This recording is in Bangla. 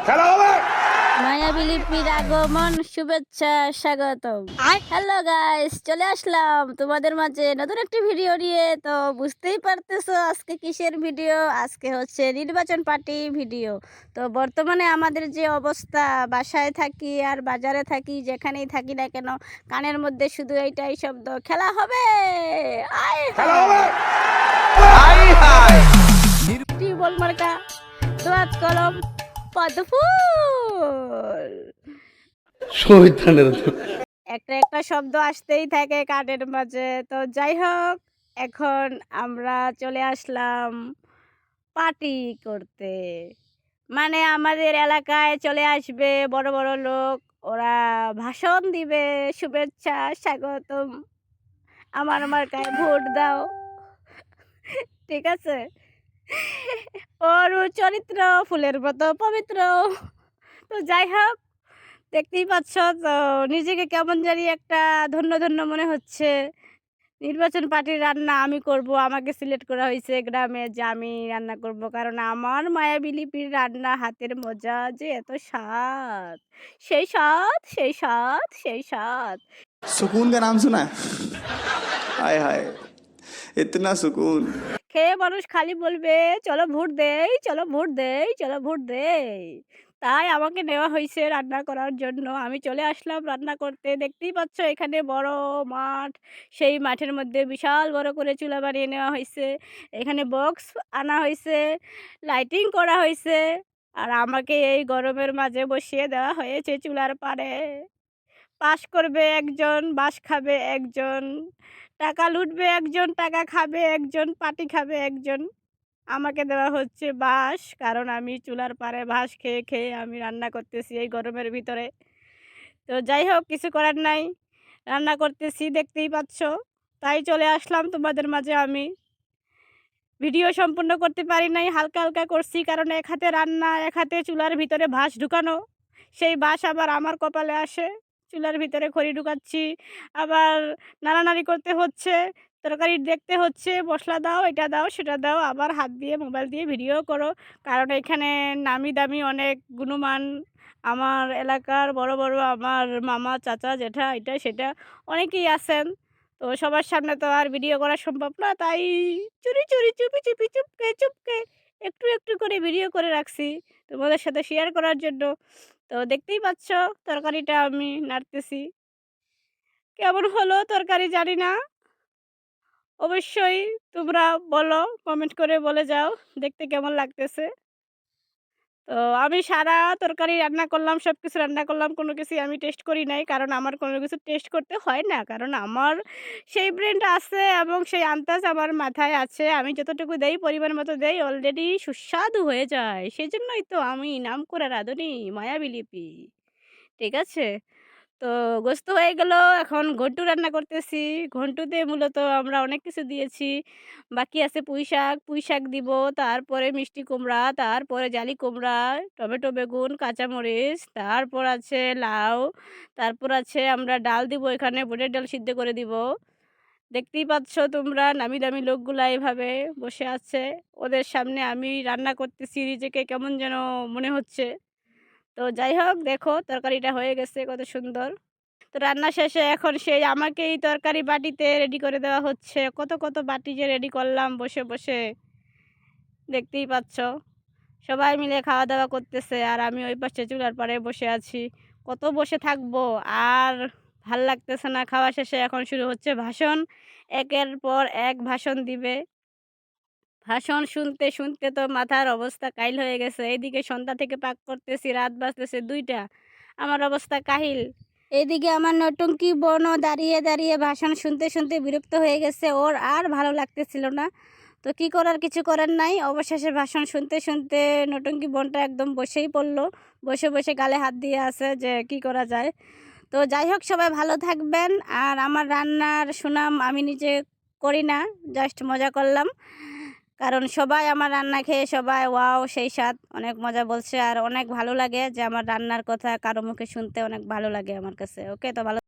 খেলা হবে। মায়াবী লিপির আগমন, শুভেচ্ছা, স্বাগতম। হ্যালো গাইস, চলে আসলাম তোমাদের মাঝে নতুন একটি ভিডিও নিয়ে। তো বুঝতেই পারতেছো আজকে কিসের ভিডিও। আজকে হচ্ছে নির্বাচন পার্টি ভিডিও। তো বর্তমানে আমাদের যে অবস্থা, বাসায় থাকি আর বাজারে থাকি, যেখানেই থাকি না কেন, কানের মধ্যে শুধু এইটাই শব্দ, খেলা হবে। আয় খেলা হবে। হায়, টিউবওয়েল মার্কা, দোয়াত কলম, পদ্মফুল। শয়তানের দল। একটা একটা শব্দ আসতেই থাকে কানের মাঝে। তো যাই হোক, এখন আমরা চলে আসলাম পার্টি করতে। মানে আমাদের এলাকায় চলে আসবে বড় বড় লোক, ওরা ভাষণ দিবে, শুভেচ্ছা, স্বাগতম, আমার মার্কায় ভোট দাও। ঠিক আছে, ওর চরিত্র ফুলের মতো পবিত্র। তো যাই হোক, দেখতেই পাচ্ছ তো, নিজেকে কেমন জানি একটা ধন্য ধন্য মনে হচ্ছে। নির্বাচন পার্টির রান্না আমি করব, আমাকে সিলেক্ট করা হয়েছে গ্রামে যে আমি রান্না করব, কারণ আমার মায়াবী লিপির রান্না হাতের মজা যে এত স্বাদ, সেই স্বাদ, সেই স্বাদ, সেই স্বাদ। सुकून का नाम सुना है? हाय हाय, इतना सुकून। খেয়ে মানুষ খালি বলবে চলো ভোট দেই, চলো ভোট দেই, চলো ভোট দেই। তাই আমাকে নেওয়া হয়েছে রান্না করার জন্য। আমি চলে আসলাম রান্না করতে। দেখতেই পাচ্ছ এখানে বড় মাঠ, সেই মাঠের মধ্যে বিশাল বড় করে চুলা বানিয়ে নেওয়া হয়েছে। এখানে বক্স আনা হয়েছে, লাইটিং করা হয়েছে, আর আমাকে এই গরমের মাঝে বসিয়ে দেওয়া হয়েছে চুলার পাড়ে। পাস করবে একজন, বাস খাবে একজন, টাকা লুটবে একজন, টাকা খাবে একজন, পাটি খাবে একজন। আমাকে দেওয়া হচ্ছে বাঁশ, কারণ আমি চুলার পাড়ে বাঁশ খেয়ে খেয়ে আমি রান্না করতেছি এই গরমের ভিতরে। তো যাই হোক, কিছু করার নাই, রান্না করতেছি দেখতেই পাচ্ছ। তাই চলে আসলাম তোমাদের মাঝে। আমি ভিডিও সম্পূর্ণ করতে পারি নাই, হালকা হালকা করছি, কারণ এক হাতে রান্না, এক হাতে চুলার ভিতরে বাঁশ ঢুকানো। সেই বাঁশ আবার আমার কপালে আসে। চুলার ভিতরে খড়ি ঢুকাচ্ছি, আবার নাড়ানাড়ি করতে হচ্ছে, তরকারি দেখতে হচ্ছে, মশলা দাও, এটা দাও, সেটা দাও, আবার হাত দিয়ে মোবাইল দিয়ে ভিডিও করো। কারণ এখানে নামি দামি অনেক গুণমান আমার এলাকার বড় বড় আমার মামা, চাচা, জেঠা, এটা সেটা অনেকেই আছেন। তো সবার সামনে তো আর ভিডিও করা সম্ভব না, তাই চুরি চুরি, চুপি চুপি, চুপকে চুপকে একটু একটু করে ভিডিও করে রাখছি তোমাদের সাথে শেয়ার করার জন্য। তো দেখতেই পাচ্ছ তরকারিটা আমি নাড়তেছি। কেমন হলো তরকারি জানি না, অবশ্যই তোমরা বলো, কমেন্ট করে বলে যাও দেখতে কেমন লাগতেছে। তো আমি সারা তরকারি রান্না করলাম, সব কিছু রান্না করলাম, কোনো কিছুই আমি টেস্ট করি নাই, কারণ আমার কোনো কিছু টেস্ট করতে হয় না, কারণ আমার সেই ব্রেনটা আছে এবং সেই আন্দাজ আমার মাথায় আছে। আমি যতটুকু দেই, পরিমাণ মতো দেই, অলরেডি সুস্বাদু হয়ে যায়। সেই জন্যই তো আমি নাম করা রাঁধুনি, মায়াবী লিপি। ঠিক আছে, তো গোস্ত হয়ে গেল, এখন ঘন্টু রান্না করতেছি। ঘন্টুতে মূলত আমরা অনেক কিছু দিয়েছি, বাকি আছে পুঁই শাক, পুঁই শাক দিব, তারপরে মিষ্টি কুমড়া, তারপরে জালি কুমড়া, টমেটো, বেগুন, কাঁচামরিচ, তারপর আছে লাউ, তারপর আছে আমরা ডাল দিব, এখানে বুটের ডাল সিদ্ধ করে দিব। দেখতেই পাচ্ছ তোমরা, নামি দামি লোকগুলা এভাবে বসে আছে, ওদের সামনে আমি রান্না করতেছি, নিজেকে কেমন যেন মনে হচ্ছে। তো যাই হোক, দেখো তরকারিটা হয়ে গেছে কত সুন্দর। তো রান্না শেষে এখন সেই আমাকেই তরকারি বাটিতে রেডি করে দেওয়া হচ্ছে। কত কত বাটি যে রেডি করলাম বসে বসে, দেখতেই পাচ্ছ। সবাই মিলে খাওয়া দাওয়া করতেছে, আর আমি ওই পাশে চুলার পাড়ে বসে আছি। কত বসে থাকবো, আর ভাল লাগতেছে না। খাওয়া শেষে এখন শুরু হচ্ছে ভাষণ, একের পর এক ভাষণ দিবে। ভাষণ শুনতে শুনতে তো মাথার অবস্থা কাহিল হয়ে গেছে। এইদিকে সন্ধ্যা থেকে পাক করতেছি, রাত বাজতেছে 2টা, আমার অবস্থা কাহিল। এদিকে আমার নটঙ্কি বোনও দাঁড়িয়ে দাঁড়িয়ে ভাষণ শুনতে শুনতে বিরক্ত হয়ে গেছে, ওর আর ভালো লাগতেছিল না। তো কি করার, কিছু করার নাই। অবশেষে ভাষণ শুনতে শুনতে নটঙ্কি বোনটা একদম বসেই পড়লো, বসে বসে গালে হাত দিয়ে আছে যে কি করা যায়। তো যাই হোক, সবাই ভালো থাকবেন। আর আমার রান্নার সুনাম আমি নিজে করি না, জাস্ট মজা করলাম, কারণ সবাই আমার রান্না খেয়ে সবাই ওয়াও সেই স্বাদ অনেক মজা বলছে, আর অনেক ভালো লাগে যে আমার রান্নার কথা কারো মুখে শুনতে অনেক ভালো লাগে আমার কাছে। ওকে, তো ভালো।